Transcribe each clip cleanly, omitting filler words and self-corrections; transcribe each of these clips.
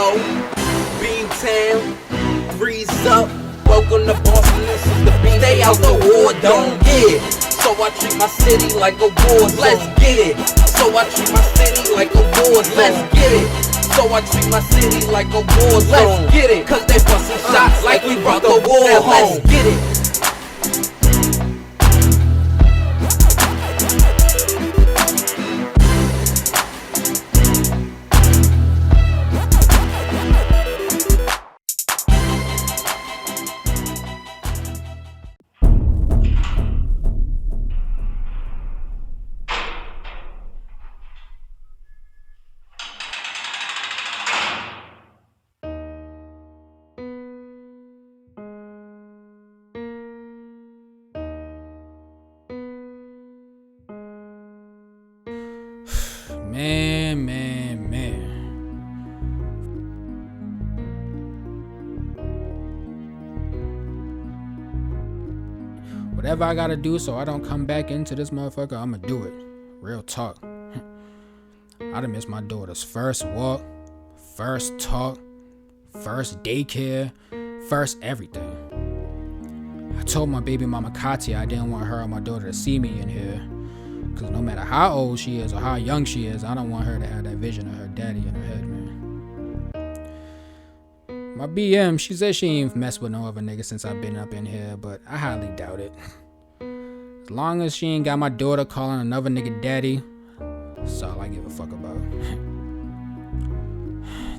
low. Beantown, breeze up. Welcome to Boston, this is the beat. Stay out the war, don't get it. So I treat my city like a war zone. Let's get it. So I treat my city like a war zone. Let's get it. So I treat my city like a war zone. Let's get it. Cause they bustin' shots like we brought the war home. Let's get it. Man. Whatever I gotta do so I don't come back into this motherfucker, I'ma do it. Real talk. I done missed my daughter's first walk, first talk, first daycare, first everything. I told my baby mama Katya I didn't want her or my daughter to see me in here. Cause no matter how old she is or how young she is, I don't want her to have that vision of her daddy in her head, man. My BM, she said she ain't messed with no other nigga since I've been up in here, but I highly doubt it. As long as she ain't got my daughter calling another nigga daddy, that's all I give a fuck about.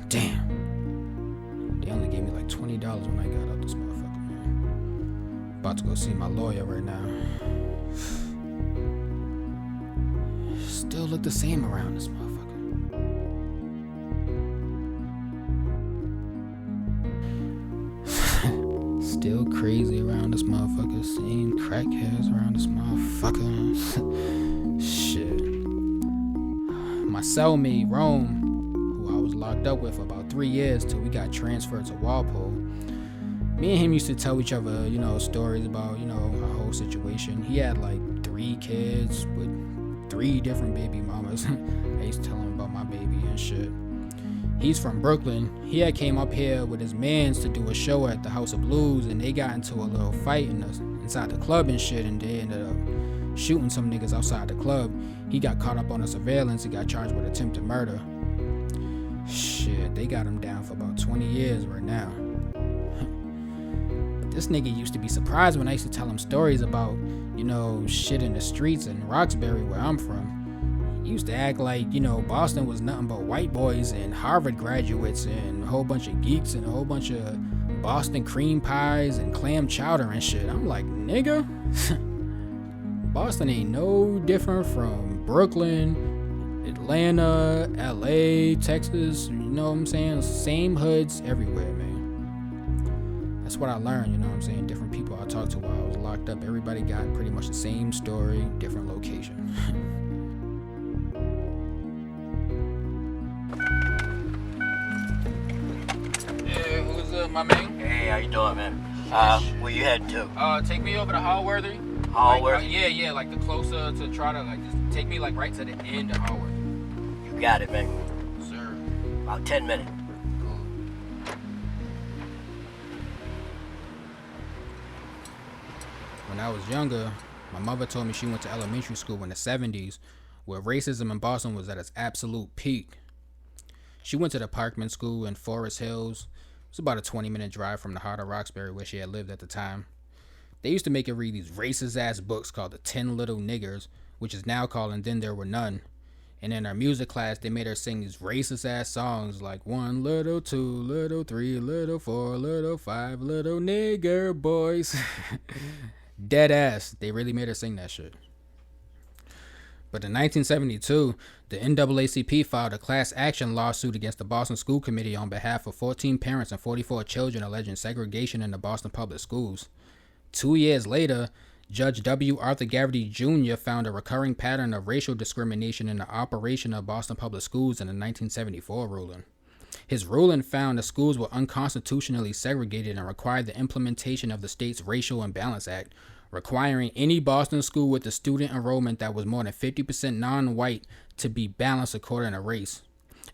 Damn. They only gave me like $20 when I got out this motherfucker, man. About to go see my lawyer right now. Still look the same around this motherfucker. Still crazy around this motherfucker. Same crackheads around this motherfucker. Shit. My cellmate, Rome, who I was locked up with for about 3 years till we got transferred to Walpole. Me and him used to tell each other, stories about, our whole situation. He had like 3 kids with 3 different baby mamas. I used to tell him about my baby and shit. He's from Brooklyn. He had came up here with his mans to do a show at the House of Blues, and they got into a little fight inside the club and shit, and they ended up shooting some niggas outside the club. He got caught up on the surveillance and got charged with attempted murder. Shit, they got him down for about 20 years right now. But this nigga used to be surprised when I used to tell him stories about shit in the streets in Roxbury, where I'm from. He used to act like, Boston was nothing but white boys and Harvard graduates and a whole bunch of geeks and a whole bunch of Boston cream pies and clam chowder and shit. I'm like, nigga, Boston ain't no different from Brooklyn, Atlanta, LA, Texas, you know what I'm saying? Same hoods everywhere, man. That's what I learned, different people I talked to while I was locked up, everybody got pretty much the same story, different location. Yeah, who's my man? Hey, how you doing, man? Where you heading to? Take me over to Hallworthy. Hallworthy? Yeah, like the closer to try to just take me like right to the end of Hallworthy. You got it, man. Sir. About 10 minutes. When I was younger, my mother told me she went to elementary school in the 70s, where racism in Boston was at its absolute peak. She went to the Parkman School in Forest Hills. It was about a 20-minute drive from the heart of Roxbury, where she had lived at the time. They used to make her read these racist-ass books called The 10 Little Niggers, which is now called And Then There Were None. And in our music class, they made her sing these racist-ass songs like 1 little, 2 little, 3 little, 4 little, 5 little nigger boys. Dead ass. They really made her sing that shit. But in 1972, the NAACP filed a class action lawsuit against the Boston School Committee on behalf of 14 parents and 44 children alleging segregation in the Boston public schools. 2 years later, Judge W. Arthur Garrity Jr. found a recurring pattern of racial discrimination in the operation of Boston public schools in the 1974 ruling. His ruling found the schools were unconstitutionally segregated and required the implementation of the state's Racial Imbalance Act, requiring any Boston school with a student enrollment that was more than 50% non-white to be balanced according to race.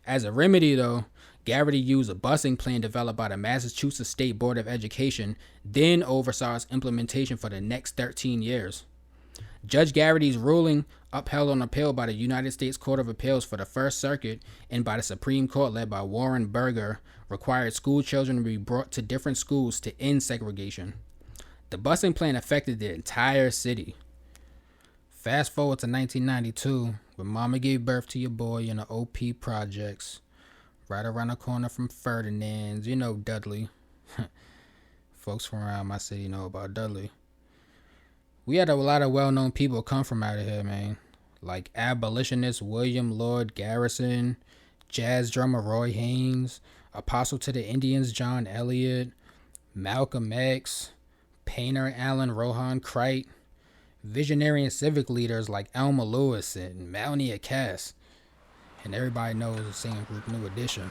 As a remedy, though, Garrity used a busing plan developed by the Massachusetts State Board of Education, then oversaw its implementation for the next 13 years. Judge Garrity's ruling, upheld on appeal by the United States Court of Appeals for the First Circuit and by the Supreme Court led by Warren Burger, required school children to be brought to different schools to end segregation. The busing plan affected the entire city. Fast forward to 1992, when Mama gave birth to your boy in the OP projects, right around the corner from Ferdinand's, you know Dudley. Folks from around my city know about Dudley. We had a lot of well-known people come from out of here, man. Like abolitionist William Lord Garrison, jazz drummer Roy Haynes, Apostle to the Indians John Elliott, Malcolm X, painter Alan Rohan Crite, visionary and civic leaders like Elma Lewis and Melania Cass. And everybody knows the singing group New Edition.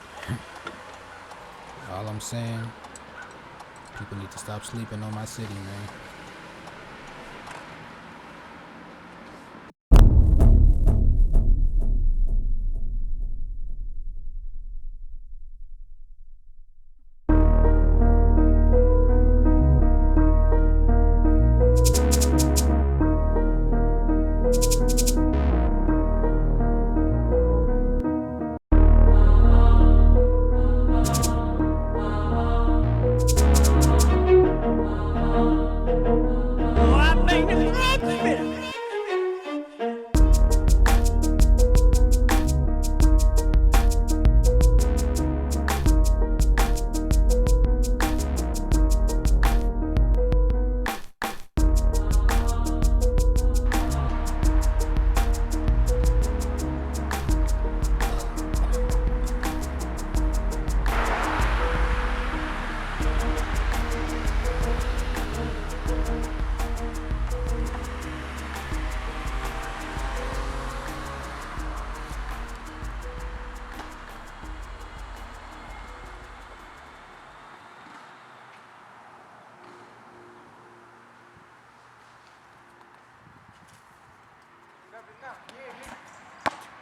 All I'm saying, people need to stop sleeping on my city, man.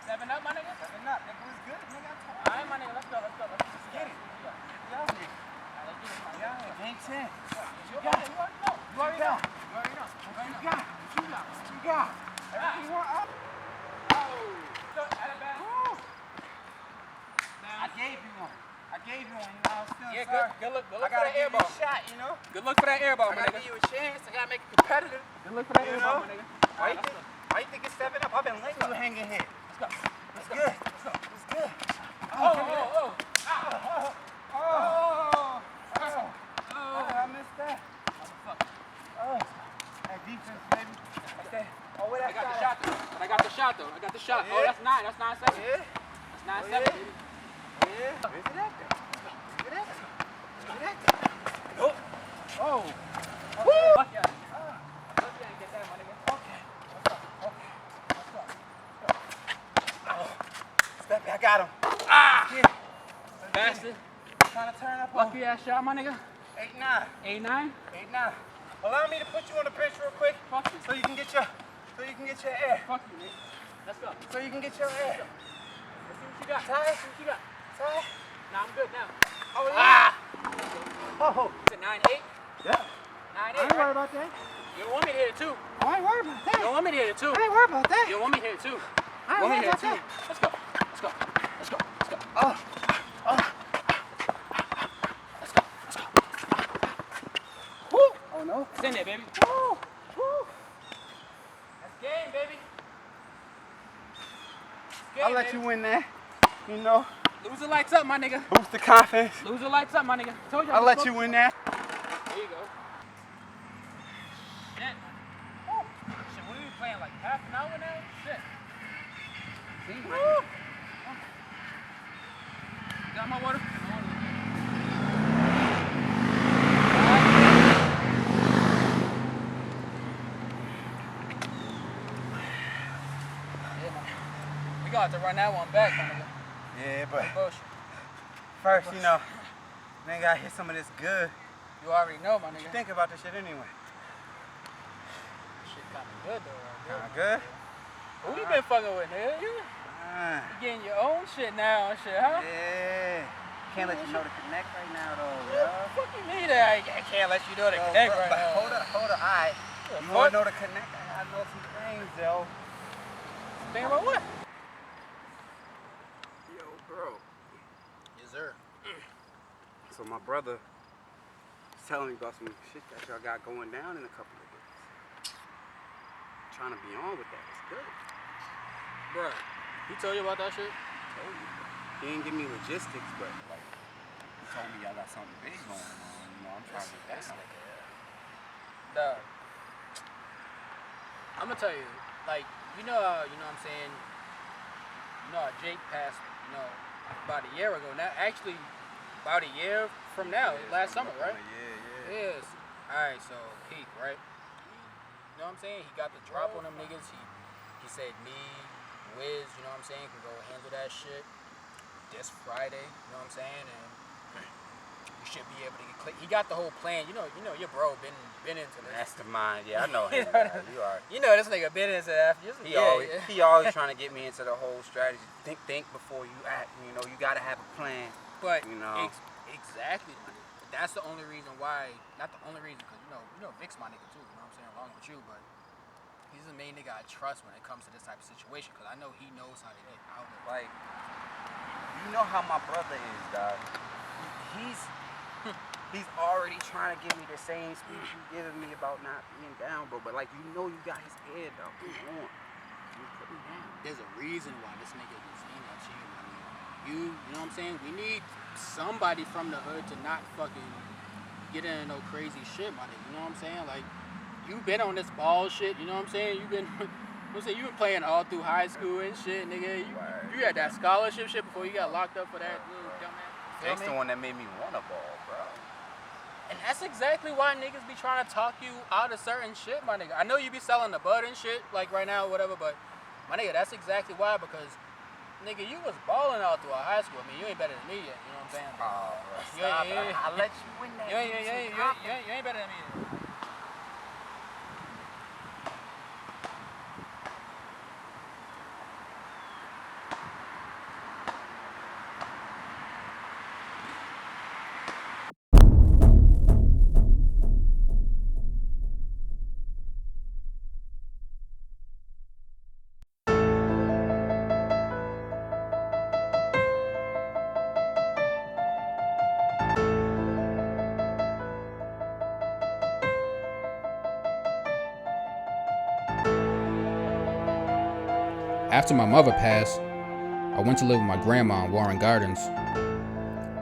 Seven up, my nigga? Seven up, nigga, what's good, nigga? Alright, my nigga, let's go. Let's get it. Y'all nigga. Let's get it, my nigga. Y'all, game 10. You got it, you already know. You already know. You already know. What you got? What you got? What you got? Everything you want up? I gave you one. I gave you one, you know, I'm still Yeah, sorry. good look I for gotta that give air you ball. a shot, you know? Good look for that air ball, I my gotta nigga. give you a chance. I gotta make it competitive. Good look for that You air know? ball, my nigga. Why you think it's 7 up? I've been letting you hang in here. Let's go. It's good. Let's go. It's good. Oh. I missed that. Oh, that defense, baby. Okay. Oh, where I that got the shot shot though. I got the shot though. I got the shot. Yeah. Oh, that's 9. That's 9-7. Yeah. That's 9-7, Oh, yeah. baby. Yeah. Where's it at there? Where's it at there? Where's it at there? Oh. Oh. Woo! Fuck yeah. Fuck yeah, get that, my nigga. Okay. Let's go. Okay. Let's go. Oh. Step back. I got him. Yeah. Bastard. Trying to turn up on Lucky ass shot, my nigga. 8-9. 8-9. 8-9. Allow me to put you on the bench real quick Fuck you. so you can get your air. Fuck you, nigga. Let's go. So you can get your air. Let's see what you got. Tired? Let's see what you got. Tired? Nah, I'm good now. Oh, yeah. Oh. It's a 9-8. Yeah. 9-8. I ain't worried about that. You don't want me to hit it too. I ain't worried about You that. don't want me to hit it too. I ain't worried about that. You don't want me to hit it too. I ain't Want me worried to hit about it too. that. Let's go. Let's go. Let's go. Let's go. Oh. Oh. Let's go. Let's go. Woo. Oh, no. It's in there, baby. Woo. Woo. That's game, baby. It's game, I'll let baby. you win that. You know, Loser lights up, my nigga. boost the confidence. Loser lights up, my nigga. Told you. I'll let you win that. There you go. Shit. Woo. Shit, what are we playing? Like half an hour now? Shit. See? Woo. Got my water? We gonna have to run that one back, my nigga. Yeah, but Bullshit. first, you know, man, gotta hit some of this good. You already know, my nigga. Think about this shit anyway. Shit kinda good though, right Good? Who you been fucking with, nigga? You getting your own shit now and shit, huh? Yeah. can't let you know to connect right now, though, yo. What you mean that I can't let you know to connect right now? Hold on, alright. You wanna know to connect? I gotta know some things, yo. Think about what? Yo, bro. Yes, sir. So my brother was telling me about some shit that y'all got going down in a couple of days. Trying to be on with that. It's good. Bruh, he told you about that shit? Told you. He didn't give me logistics, but like he told me y'all got something big going on. You know, I'm trying to get that. Dog. I'm gonna tell you, like, you know what I'm saying? You know how Jake passed, about a year ago. Now, actually, about a year from now, last summer, right? Yeah. Yes. Alright, so Pete, right? You know what I'm saying? He got the drop on them niggas. He said me, Wiz, you know what I'm saying, can go handle that shit this Friday, you know what I'm saying? And you should be able to get click. He got the whole plan. You know your bro been into this. Mastermind, yeah, I know him. You are. You know this nigga been into that. He always trying to get me into the whole strategy. Think before you act. You know, you gotta have a plan. But you know, exactly, man. That's the only reason why. Not the only reason, because you know Vic's my nigga too. You know what I'm saying, along with you. But he's the main nigga I trust when it comes to this type of situation, because I know he knows how to get out of it. like, you know how my brother is, dog. He's already trying to give me the same speech you giving me about not being down, bro. But like, you know, you got his head, dog. Come on, you put him down. There's a reason why this nigga is saying that to you, my nigga. You know what I'm saying? We need somebody from the hood to not fucking get into no crazy shit, my nigga. You know what I'm saying? Like, you've been on this ball shit, you know what I'm saying? You've been playing all through high school and shit, nigga. You had that scholarship shit before you got locked up for that little dumbass. That's the one that made me want a ball, bro. And that's exactly why niggas be trying to talk you out of certain shit, my nigga. I know you be selling the bud and shit, like right now or whatever, but my nigga, that's exactly why, because nigga, you was balling out through high school. I mean, you ain't better than me yet, you know what I'm saying? Oh, bro, stop. I'll let you win that. You ain't better than me yet. After my mother passed, I went to live with my grandma in Warren Gardens.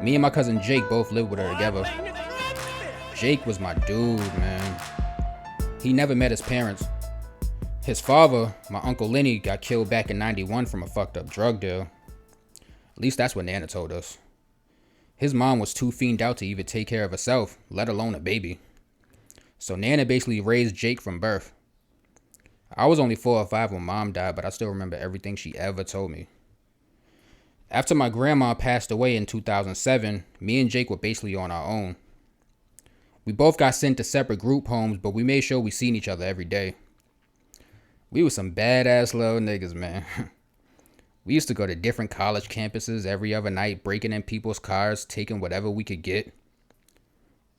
Me and my cousin Jake both lived with her together. Jake was my dude, man. He never met his parents. His father, my Uncle Lenny, got killed back in '91 from a fucked up drug deal. At least that's what Nana told us. His mom was too fiended out to even take care of herself, let alone a baby. So Nana basically raised Jake from birth. I was only 4 or 5 when Mom died, but I still remember everything she ever told me. After my grandma passed away in 2007, me and Jake were basically on our own. We both got sent to separate group homes, but we made sure we seen each other every day. We were some badass little niggas, man. We used to go to different college campuses every other night, breaking in people's cars, taking whatever we could get.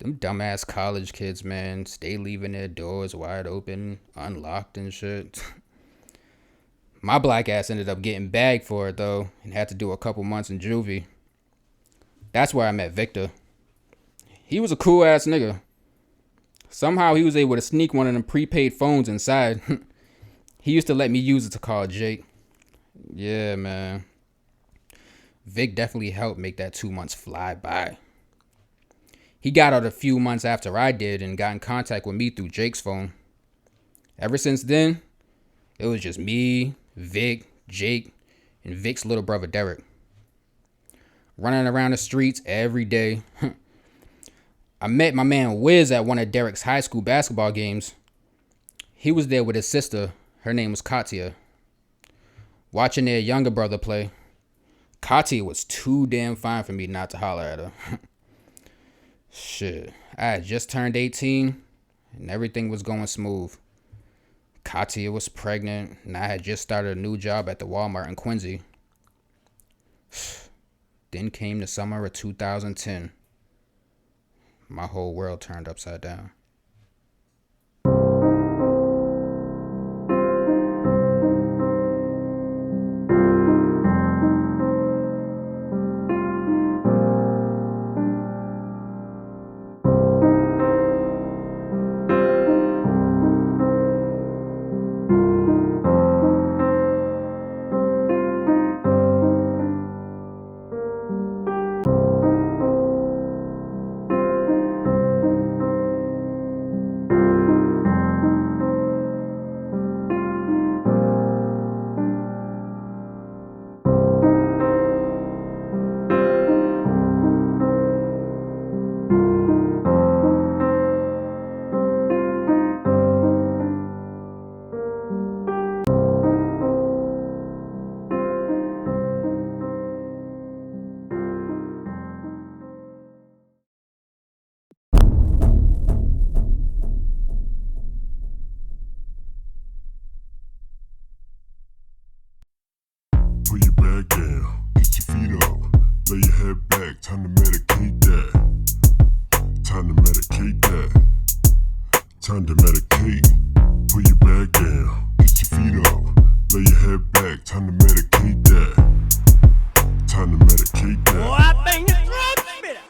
Them dumbass college kids, man, stay leaving their doors wide open, unlocked and shit. My black ass ended up getting bagged for it, though, and had to do a couple months in juvie. That's where I met Victor. He was a cool ass nigga. Somehow he was able to sneak one of them prepaid phones inside. He used to let me use it to call Jake. Yeah, man. Vic definitely helped make that 2 months fly by. He got out a few months after I did and got in contact with me through Jake's phone. Ever since then, it was just me, Vic, Jake, and Vic's little brother Derek. Running around the streets every day. I met my man Wiz at one of Derek's high school basketball games. He was there with his sister. Her name was Katya. Watching their younger brother play. Katya was too damn fine for me not to holler at her. Shit, I had just turned 18 and everything was going smooth. Katya was pregnant and I had just started a new job at the Walmart in Quincy. Then came the summer of 2010. My whole world turned upside down. Put your back down, get your feet up, lay your head back, time to medicate that. Time to medicate that. Time to medicate. Put your back down, get your feet up, lay your head back, time to medicate that. Time to medicate that. Boy, I bang your drum spitter.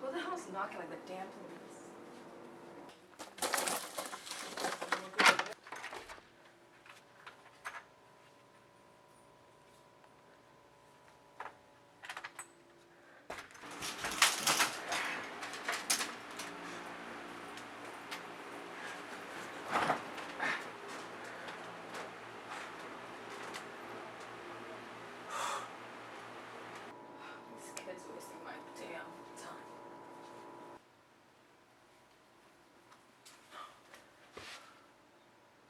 Who the hell's knocking like the damn police? These kids wasting my damn time.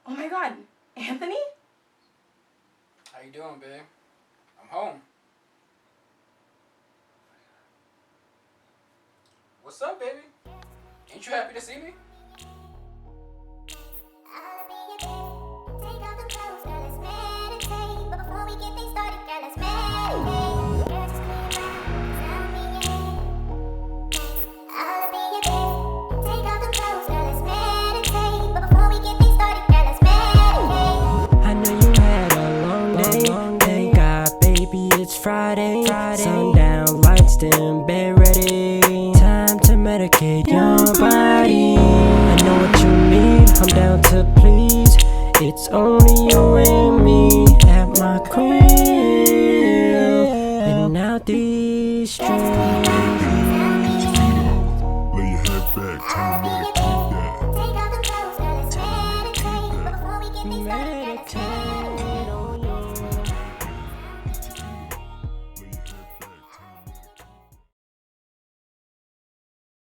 Oh my god, Anthony? How you doing, babe? I'm home. What's up, baby? Ain't you happy to see me? I know you had a long day. Thank God, baby, it's Friday. Sundown, lights dim, bed ready. Time to medicate your body. I know what you mean, I'm down to please. It's only you and me at my crib. And out these streets. Lay your head back, time to medicate that. Meditate.